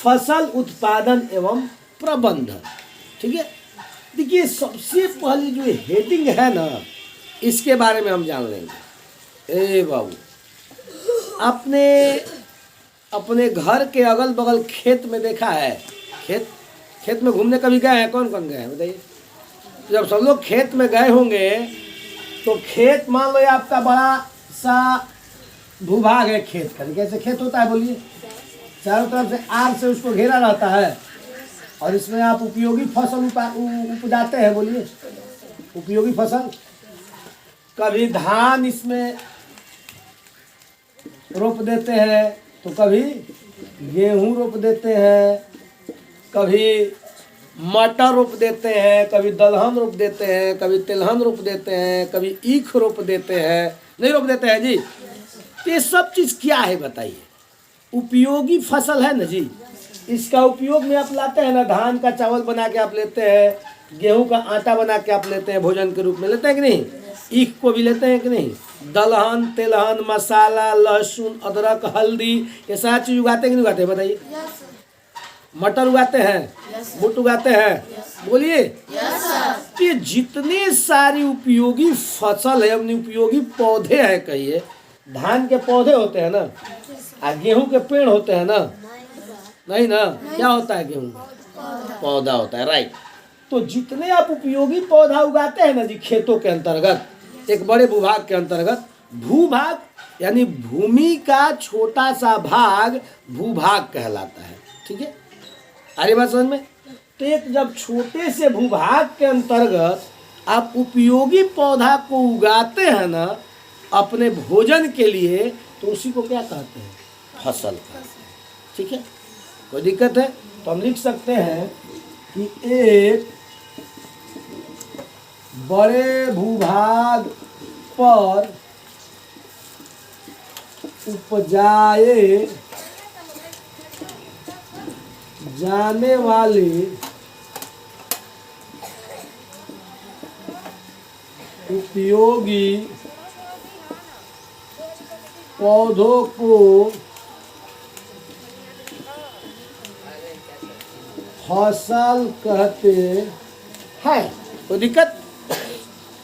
फसल उत्पादन एवं प्रबंधन। ठीक है, देखिए सबसे पहली जो हेडिंग है ना, इसके बारे में हम जान लेंगे। ए बाबू, आपने अपने घर के अगल बगल खेत में देखा है? खेत में घूमने कभी गए हैं? कौन कौन गए हैं बताइए? जब सब लोग खेत में गए होंगे तो खेत, मान लो ये आपका बड़ा सा भूभाग है खेत का। कैसे खेत होता है बोलिए? चारों तरफ से आग से उसको घेरा रहता है और इसमें आप उपयोगी फसल उपजाते हैं। बोलिए, उपयोगी फसल। कभी धान इसमें रोप देते हैं, तो कभी गेहूं रोप देते हैं, कभी मटर रोप देते हैं, कभी दलहन रोप देते हैं, कभी तिलहन रोप देते हैं, कभी ईख रोप देते हैं। नहीं रोप देते हैं जी? ये सब चीज़ क्या है बताइए? उपयोगी फसल है ना जी। इसका उपयोग में आप लाते हैं ना, धान का चावल बना के आप लेते हैं, गेहूं का आटा बना के आप लेते हैं, भोजन के रूप में लेते हैं कि नहीं? ईख को भी लेते हैं कि नहीं? दलहन, तिलहन, मसाला, लहसुन, अदरक, हल्दी, ये सारा चीज़ उगाते हैं कि नहीं उगाते हैं बताइए? मटर उगाते हैं, बूट उगाते हैं, बोलिए। ये जितने सारी उपयोगी फसल है, अपनी उपयोगी पौधे हैं, कहिए धान के पौधे होते हैं ना, गेहूं के पेड़ होते हैं ना? नहीं ना? क्या होता है? गेहूं पौधा होता है, राइट। तो जितने आप उपयोगी पौधा उगाते हैं ना जी खेतों के अंतर्गत, एक बड़े भूभाग के अंतर्गत, भूभाग यानी भूमि का छोटा सा भाग भूभाग कहलाता है। ठीक है, अरे बात समझ में? तो एक जब छोटे से भूभाग के अंतर्गत आप उपयोगी पौधा को उगाते हैं ना अपने भोजन के लिए, तो उसी को क्या कहते हैं? फसल कहते हैं। ठीक है, कोई दिक्कत है? तो हम लिख सकते हैं कि एक बड़े भूभाग पर उपजाए जाने वाली उपयोगी पौधों को फसल कहते हैं। कोई दिक्कत?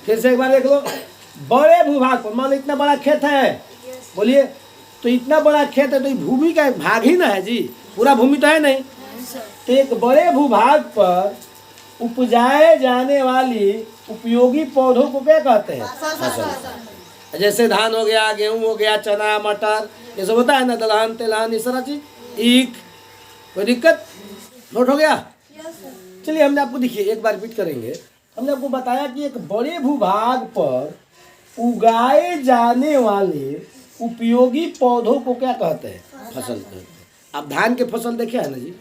फिर से एक बार देख लो। बड़े भूभाग पर, मान लो इतना बड़ा खेत है, बोलिए, तो इतना बड़ा खेत है तो भूमि का एक भाग ही ना है जी, पूरा भूमि तो है नहीं। तो एक बड़े भूभाग पर उपजाए जाने वाली उपयोगी पौधों को क्या कहते हैं? फसल। जैसे धान हो गया, गेहूं हो गया, चना, मटर, ये सब होता है ना, दलहन, तिलहन, ये सारा चीज, ईख। कोई दिक्कत? नोट हो गया? चलिए, हमने आपको, देखिए एक बार रिपीट करेंगे। हमने आपको बताया कि एक बड़े भूभाग पर उगाए जाने वाले उपयोगी पौधों को क्या कहते हैं? फसल कहते हैं। आप धान के फसल देखे हैं ना जी?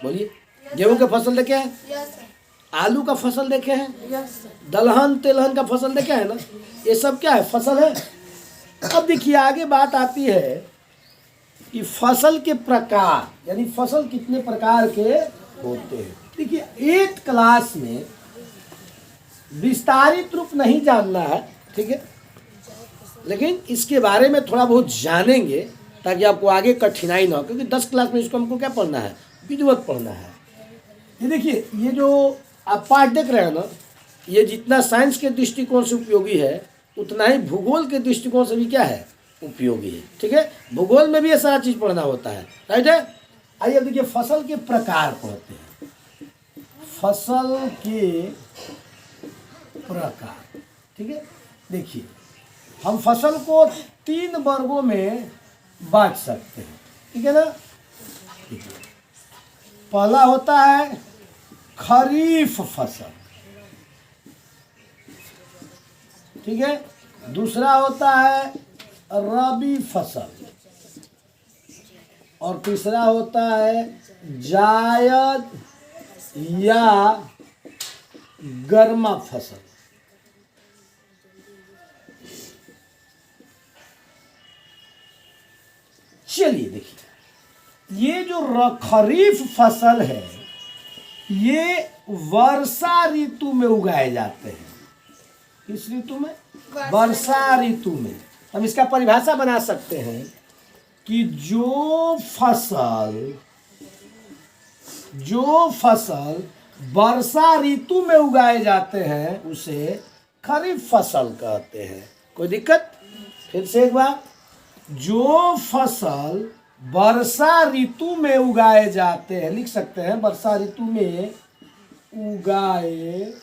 बोलिए। गेहूं के फसल देखे हैं? आलू का फसल देखे हैं? दलहन, तिलहन का फसल देखे हैं ना? ये सब क्या है? फसल है। अब देखिए आगे बात आती है कि फसल के प्रकार, यानी फसल कितने प्रकार के होते हैं। देखिए 8th क्लास में विस्तारित रूप नहीं जानना है, ठीक है, लेकिन इसके बारे में थोड़ा बहुत जानेंगे ताकि आपको आगे कठिनाई ना हो, क्योंकि 10th क्लास में इसको हमको क्या पढ़ना है? विधिवत पढ़ना है। ये देखिए, ये जो आप पाठ देख रहे हैं ना, ये जितना साइंस के दृष्टिकोण से उपयोगी है उतना ही भूगोल के दृष्टिकोण से भी क्या है? उपयोगी है। ठीक है, भूगोल में भी ये सारा चीज़ पढ़ना होता है, राइट है। आइए अब देखिए फसल के प्रकार पढ़ते हैं। फसल के प्रकार, ठीक है। देखिए हम फसल को 3 वर्गों में बांट सकते हैं, ठीक है ना। पहला होता है खरीफ फसल, ठीक है। दूसरा होता है रबी फसल और तीसरा होता है जायद या गर्मा फसल। चलिए देखिए, ये जो खरीफ फसल है ये वर्षा ऋतु में उगाए जाते हैं। किस ऋतु में? वर्षा ऋतु में। हम इसका परिभाषा बना सकते हैं कि जो फसल जो फसल वर्षा ऋतु में उगाए जाते हैं उसे खरीफ फसल कहते हैं। कोई दिक्कत? फिर से एक बार, जो फसल वर्षा ऋतु में उगाए जाते हैं, लिख सकते हैं वर्षा ऋतु में उगाए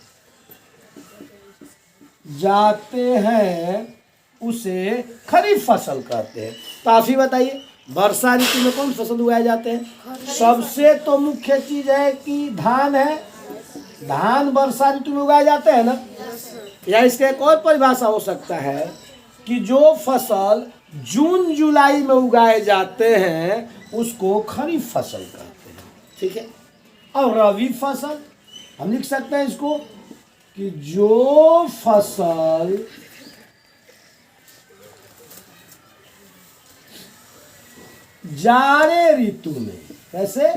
जाते हैं उसे खरीफ फसल कहते हैं। तो आप ही बताइए, वर्षा ऋतु में कौन फसल उगाए जाते हैं? सबसे तो मुख्य चीज है कि धान है। धान वर्षा ऋतु में उगाए जाते हैं ना। या इसका एक और परिभाषा हो सकता है कि जो फसल जून जुलाई में उगाए जाते हैं उसको खरीफ फसल कहते हैं। ठीक है। और रबी फसल हम लिख सकते हैं इसको कि जो फसल जाड़े ऋतु में, कैसे?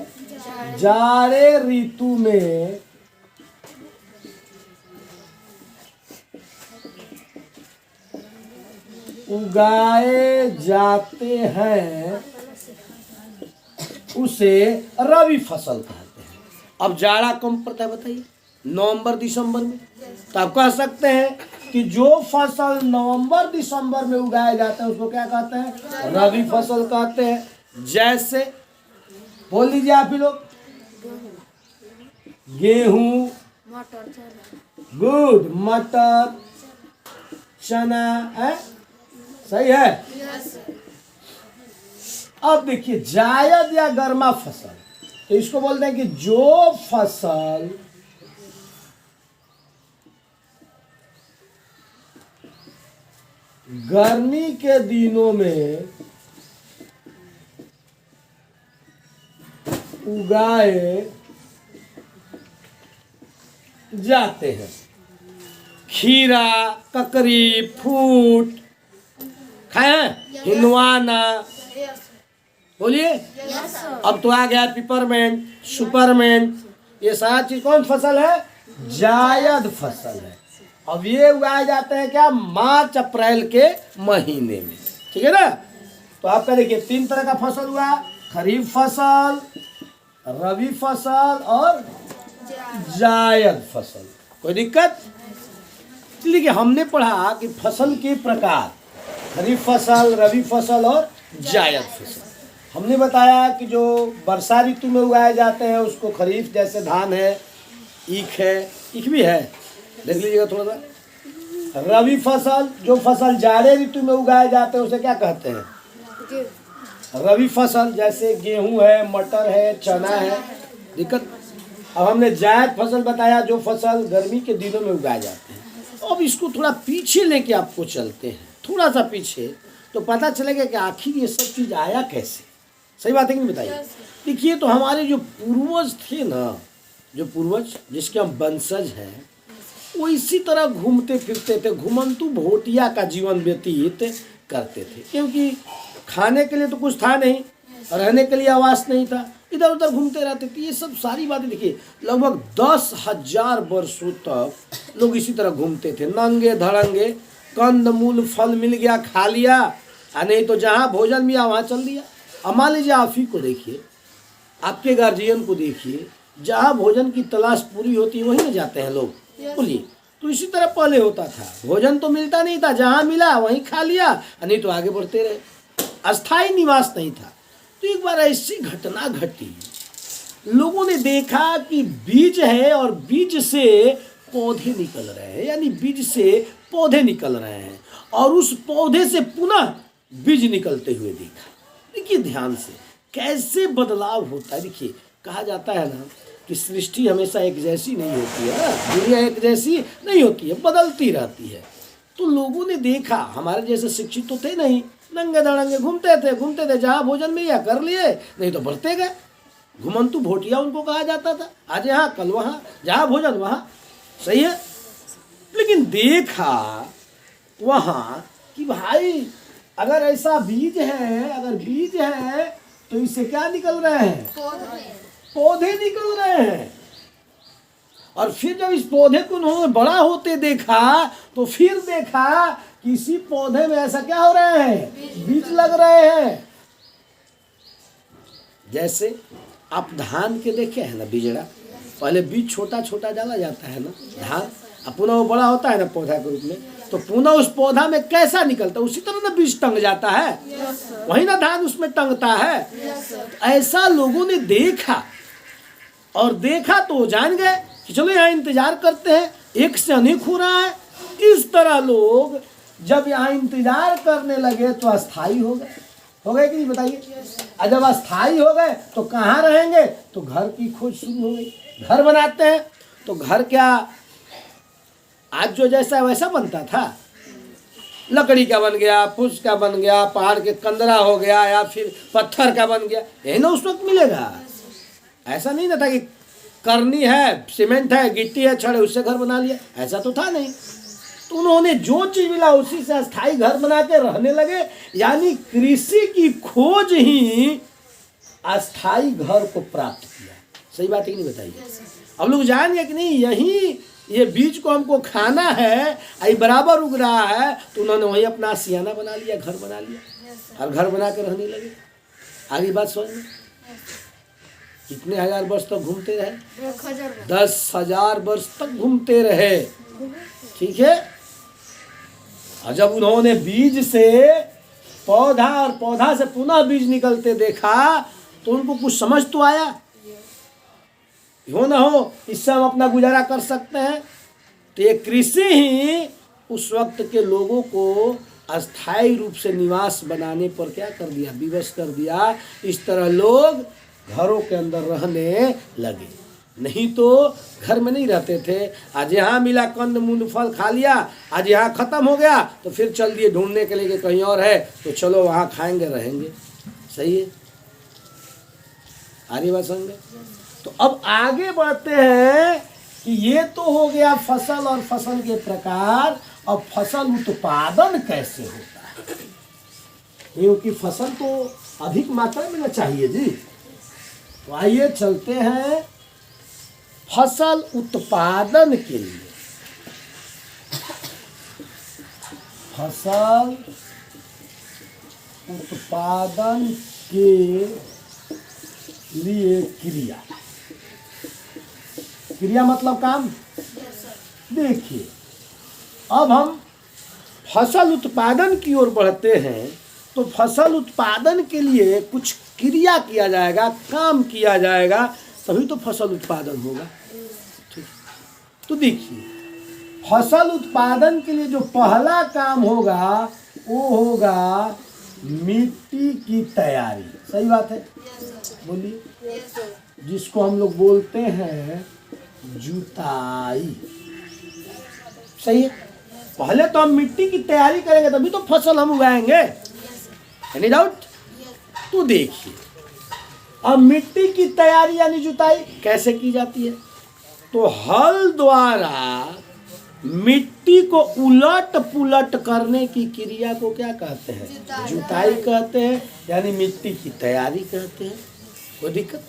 जाड़े ऋतु में उगाए जाते हैं उसे रबी फसल कहते हैं। अब जाड़ा कम पड़ता है बताइए, नवंबर दिसंबर में। तो आप कह सकते हैं कि जो फसल नवंबर दिसंबर में उगाए जाते हैं उसको क्या कहते हैं? रबी फसल कहते हैं। जैसे बोल दीजिए आप ही लोग, गेहूं, गुड, मटर, चना है, सही है। अब देखिए जायद या गर्मा फसल, तो इसको बोलते हैं कि जो फसल गर्मी के दिनों में उगाए जाते हैं। खीरा, ककड़ी, फूट खाए हैं, हिंदवाना, बोलिए। अब तो आ गया पिपरमेंट, सुपरमेंट, ये सारा चीज कौन फसल है? जायद फसल है। अब ये उगाए जाते हैं क्या? मार्च अप्रैल के महीने में। ठीक है ना। तो आपका देखिए 3 तरह का फसल हुआ, खरीफ फसल, रबी फसल और जायद फसल। कोई दिक्कत? इसलिए कि हमने पढ़ा कि फसल के प्रकार, खरीफ फसल, रबी फसल और जायद फसल। हमने बताया कि जो वर्षा ऋतु में उगाए जाते हैं उसको खरीफ, जैसे धान है, ईख है, ईख भी है, देख लीजिएगा थोड़ा सा। रबी फसल, जो फसल जाड़े ऋतु में उगाए जाते हैं उसे क्या कहते हैं? रबी फसल, जैसे गेहूं है, मटर है, चना है। दिक्कत? अब हमने जायद फसल बताया जो फसल गर्मी के दिनों में उगाए जाते हैं। अब इसको थोड़ा पीछे लेके आपको चलते हैं, थोड़ा सा पीछे, तो पता चलेगा कि आखिर ये सब चीज़ आया कैसे। सही बात है कि नहीं बताइए? देखिए, तो हमारे जो पूर्वज थे ना, जो पूर्वज जिसके हम वंशज हैं, वो इसी तरह घूमते फिरते थे, घुमंतु भोटिया का जीवन व्यतीत करते थे। क्योंकि खाने के लिए तो कुछ था नहीं, रहने के लिए आवास नहीं था, इधर उधर घूमते रहते थे। ये सब सारी बातें देखिए, लगभग 10,000 वर्षों तक लोग इसी तरह घूमते थे, नंगे धड़ंगे, कंद मूल फल मिल गया खा लिया, नहीं तो जहाँ भोजन मिला वहाँ चल दिया। अब मान लीजिए आप ही को देखिए, आपके गार्जियन को देखिए, जहाँ भोजन की तलाश पूरी होती है वहीं न जाते हैं लोग। बोलिए, तो इसी तरह पहले होता था, भोजन तो मिलता नहीं था, जहाँ मिला वहीं खा लिया, नहीं तो आगे बढ़ते रहे, अस्थायी निवास नहीं था। तो एक बार ऐसी घटना घटी, लोगों ने देखा कि बीज है और बीज से पौधे निकल रहे हैं, यानी बीज से पौधे निकल रहे हैं, और उस पौधे से पुनः बीज निकलते हुए देखा। देखिए ध्यान से कैसे बदलाव होता है। देखिए, कहा जाता है ना कि सृष्टि हमेशा एक जैसी नहीं होती है, दुनिया एक जैसी नहीं होती है, बदलती रहती है। तो लोगों ने देखा, हमारे जैसे शिक्षित तो थे नहीं, नंगे दड़ंगे घूमते थे, जहाँ भोजन मिला कर लिए, नहीं तो बढ़ते गए। घुमंतु भोटिया उनको कहा जाता था, आज यहाँ कल वहाँ, जहाँ भोजन वहाँ। सही है। लेकिन देखा वहाँ कि भाई अगर ऐसा बीज है, अगर बीज है तो इससे क्या निकल रहे हैं? पौधे निकल रहे हैं। और फिर जब इस पौधे को उन्होंने बड़ा होते देखा, तो फिर देखा कि इसी पौधे में ऐसा क्या हो रहे हैं? बीज लग रहे हैं। जैसे आप धान के देखे हैं ना बिजड़ा, पहले बीज छोटा छोटा डाला जाता है ना धान, अब पुनः वो बड़ा होता है ना पौधा के रूप में, तो पुनः उस पौधा में कैसा निकलता है, उसी तरह ना बीज टंग जाता है, वही ना धान उसमें टंगता है। तो ऐसा लोगों ने देखा, और देखा तो जान गए कि चलो यहाँ इंतजार करते हैं, एक से अनेक हो रहा है। इस तरह लोग जब यहाँ इंतजार करने लगे तो अस्थाई हो गए कि नहीं बताइए। और जब अस्थाई हो गए तो कहाँ रहेंगे, तो घर की खोज शुरू हो गई। घर बनाते हैं तो घर क्या आज जो जैसा वैसा बनता था, लकड़ी का बन गया, फूस का बन गया, पहाड़ के कंदरा हो गया, या फिर पत्थर का बन गया, यही ना उस वक्त मिलेगा। ऐसा नहीं ना था कि करनी है, सीमेंट है, गिट्टी है, छड़ है, उससे घर बना लिया, ऐसा तो था नहीं। तो उन्होंने जो चीज मिला उसी से अस्थाई घर बना के रहने लगे। यानी कृषि की खोज ही अस्थाई घर को प्राप्त किया। सही बात है कि नहीं बताइए। अब लोग जान गए कि नहीं यही ये बीज को हमको खाना है, आई बराबर उग रहा है, तो उन्होंने वही अपना आशियाना बना लिया, घर बना लिया, और घर बना के रहने लगे। आगे बात समझ में। कितने हजार वर्ष तक घूमते रहे? 10,000 वर्ष तक घूमते रहे। ठीक है। और जब उन्होंने बीज से पौधा और पौधा से पुनः बीज निकलते देखा तो उनको कुछ समझ तो आया, हो ना हो इससे हम अपना गुजारा कर सकते हैं। तो ये कृषि ही उस वक्त के लोगों को अस्थायी रूप से निवास बनाने पर क्या कर दिया, विवश कर दिया। इस तरह लोग घरों के अंदर रहने लगे, नहीं तो घर में नहीं रहते थे। आज यहाँ मिला कंद मूंद फल खा लिया, आज यहाँ खत्म हो गया तो फिर चल दिए ढूंढने के लिए कि कहीं और है, तो चलो वहाँ खाएंगे रहेंगे। सही है, आगे बात समझ। तो अब आगे बढ़ते हैं कि ये तो हो गया फसल और फसल के प्रकार। अब फसल उत्पादन कैसे होता है, क्योंकि फसल तो अधिक मात्रा में ना चाहिए जी। तो आइए चलते हैं फसल उत्पादन के लिए। फसल उत्पादन के लिए क्रिया, क्रिया मतलब काम। देखिए अब हम फसल उत्पादन की ओर बढ़ते हैं, तो फसल उत्पादन के लिए कुछ क्रिया किया जाएगा, काम किया जाएगा, तभी तो फसल उत्पादन होगा। ठीक। तो देखिए फसल उत्पादन के लिए जो पहला काम होगा वो होगा मिट्टी की तैयारी। सही बात है, बोलिए। जिसको हम लोग बोलते हैं जुताई। सही है। पहले तो हम मिट्टी की तैयारी करेंगे तभी तो फसल हम उगाएंगे, एनी डाउट। तो देखिए अब मिट्टी की तैयारी यानी जुताई कैसे की जाती है, तो हल द्वारा मिट्टी को उलट पुलट करने की क्रिया को क्या कहते हैं, जुताई कहते हैं, यानी मिट्टी की तैयारी कहते हैं। कोई दिक्कत?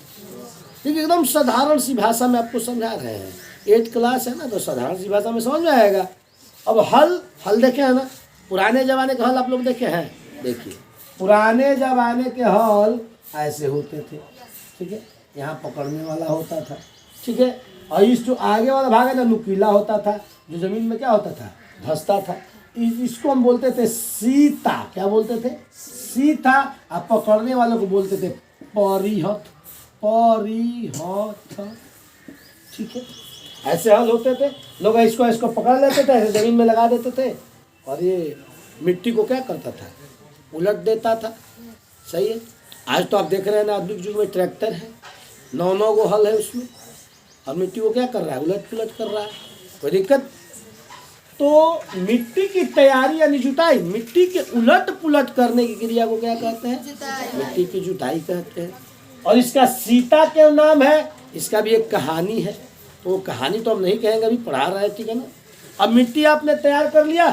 देखिए एकदम साधारण सी भाषा में आपको समझा रहे हैं, 8th क्लास है ना, तो साधारण सी भाषा में समझ में आएगा। अब हल देखे हैं ना, पुराने जमाने के हल आप लोग देखे हैं। देखिए पुराने जमाने के हल ऐसे होते थे, ठीक है, यहाँ पकड़ने वाला होता था, ठीक है, और इस जो आगे वाला भाग है ना नुकीला होता था, जो जमीन में क्या होता था, धंसता था। इसको हम बोलते थे सीता। क्या बोलते थे? सीता। और पकड़ने वालों को बोलते थे परिहत। परिहत, ठीक है। ऐसे हल होते थे, लोग इसको पकड़ लेते थे, ऐसे जमीन में लगा देते थे, और ये मिट्टी को क्या करता था, उलट देता था। सही है। आज तो आप देख रहे हैं ना, आधुनिक युग में ट्रैक्टर है, 9 गो हल है उसमें, और मिट्टी को क्या कर रहा है, उलट पुलट कर रहा है। कोई दिक्कत? तो मिट्टी की तैयारी यानी जुताई, मिट्टी के उलट पुलट करने की क्रिया को क्या कहते हैं, मिट्टी की जुताई कहते हैं। और इसका सीता क्यों नाम है, इसका भी एक कहानी है। तो कहानी तो हम नहीं कहेंगे, अभी पढ़ा रहे हैं, ठीक है ना। अब मिट्टी आपने तैयार कर लिया,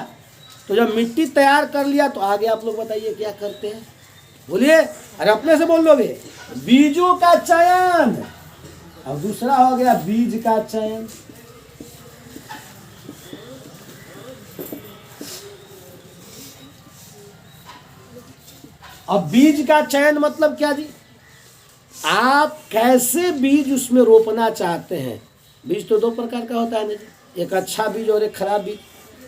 तो जब मिट्टी तैयार कर लिया तो आगे आप लोग बताइए क्या करते हैं, बोलिए। अरे अपने से बोल लोगे। बीजों का चयन, और दूसरा हो गया बीज का चयन। अब बीज का चयन मतलब क्या जी, आप कैसे बीज उसमें रोपना चाहते हैं। बीज तो दो प्रकार का होता है ना जी, एक अच्छा बीज और एक खराब बीज।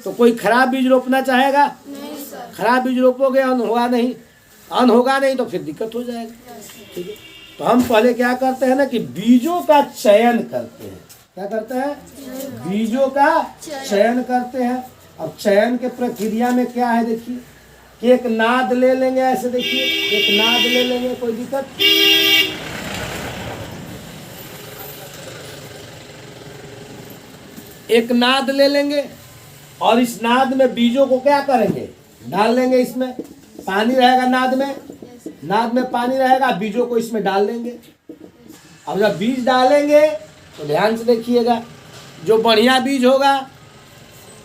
तो कोई खराब बीज रोपना चाहेगा नहीं सर। खराब बीज रोपोगे अन्न होगा नहीं, अन्न होगा नहीं तो फिर दिक्कत हो जाएगी। ठीक है, तो हम पहले क्या करते हैं ना कि बीजों का चयन करते हैं। क्या करते हैं? बीजों का चयन करते हैं। अब चयन के प्रक्रिया में क्या है देखिए कि एक नाद ले लेंगे, ऐसे देखिए एक नाद ले लेंगे, कोई दिक्कत। एक नाद ले लेंगे और इस नाद में बीजों को क्या करेंगे, डाल लेंगे। इसमें पानी रहेगा, नाद में पानी रहेगा, बीजों को इसमें डाल देंगे। अब जब बीज डालेंगे तो ध्यान से देखिएगा, जो बढ़िया बीज होगा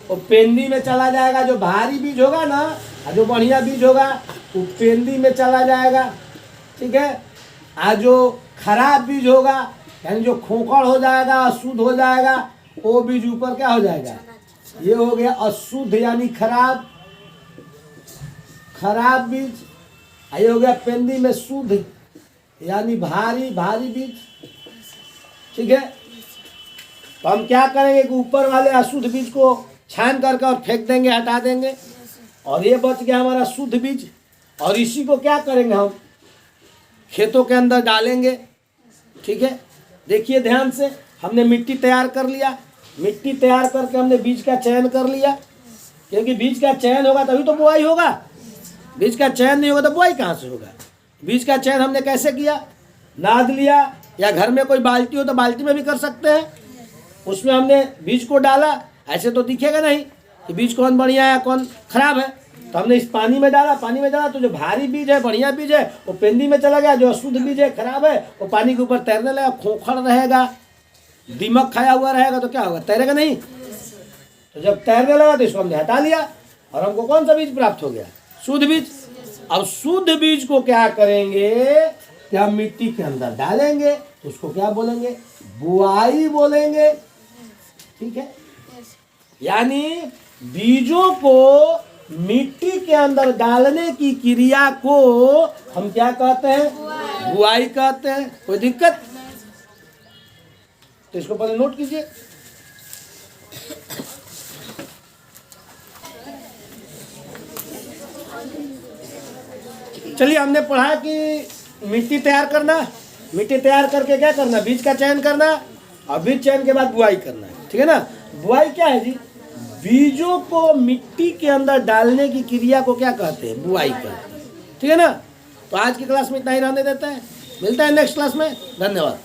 वो पेंदी में चला जाएगा, जो भारी बीज होगा ना, जो बढ़िया बीज होगा वो पेंदी में चला जाएगा। ठीक है, आज जो खराब बीज होगा यानी जो खोखड़ हो जाएगा, अशुद्ध हो जाएगा, वो बीज ऊपर क्या हो जाएगा, ये हो गया अशुद्ध यानी खराब बीज। ये हो गया पेंदी में शुद्ध यानी भारी बीज। ठीक है, तो हम क्या करेंगे कि ऊपर वाले अशुद्ध बीज को छान करके और फेंक देंगे, हटा देंगे, और ये बच गया हमारा शुद्ध बीज। और इसी को क्या करेंगे, हम खेतों के अंदर डालेंगे। ठीक है, देखिए ध्यान से, हमने मिट्टी तैयार कर लिया, मिट्टी तैयार करके हमने बीज का चयन कर लिया, क्योंकि बीज का चयन होगा तभी तो बुआई होगा। बीज का चयन नहीं होगा तो बुआई कहाँ से होगा। बीज का चयन हमने कैसे किया, नाद लिया, या घर में कोई बाल्टी हो तो बाल्टी में भी कर सकते हैं, उसमें हमने बीज को डाला। ऐसे तो दिखेगा नहीं कि बीज कौन बढ़िया है कौन खराब है, तो हमने इस पानी में डाला तो जो भारी बीज है, बढ़िया बीज है, वो पेंदी में चला गया, जो अशुद्ध बीज है, खराब है, वो पानी के ऊपर तैरने लगा, खोखड़ रहेगा, दीमक खाया हुआ रहेगा, तो क्या होगा, तैरेगा नहीं। तो जब तैरने लगा तो इसको हमने हटा लिया और हमको कौन सा बीज प्राप्त हो गया, शुद्ध बीज। अब शुद्ध बीज को क्या करेंगे कि हम मिट्टी के अंदर डालेंगे, तो उसको क्या बोलेंगे, बुआई बोलेंगे। ठीक है, यानी बीजों को मिट्टी के अंदर डालने की क्रिया को हम क्या कहते हैं, बुआई कहते हैं। कोई दिक्कत? तो इसको पहले नोट कीजिए। चलिए, हमने पढ़ा कि मिट्टी तैयार करना, मिट्टी तैयार करके क्या करना, बीज का चयन करना, और बीज चयन के बाद बुआई करना है। ठीक है ना। बुआई क्या है जी, बीजों को मिट्टी के अंदर डालने की क्रिया को क्या कहते हैं, बुआई कहते हैं। ठीक है ना। तो आज की क्लास में इतना ही रहने देते हैं, मिलता है नेक्स्ट क्लास में। धन्यवाद।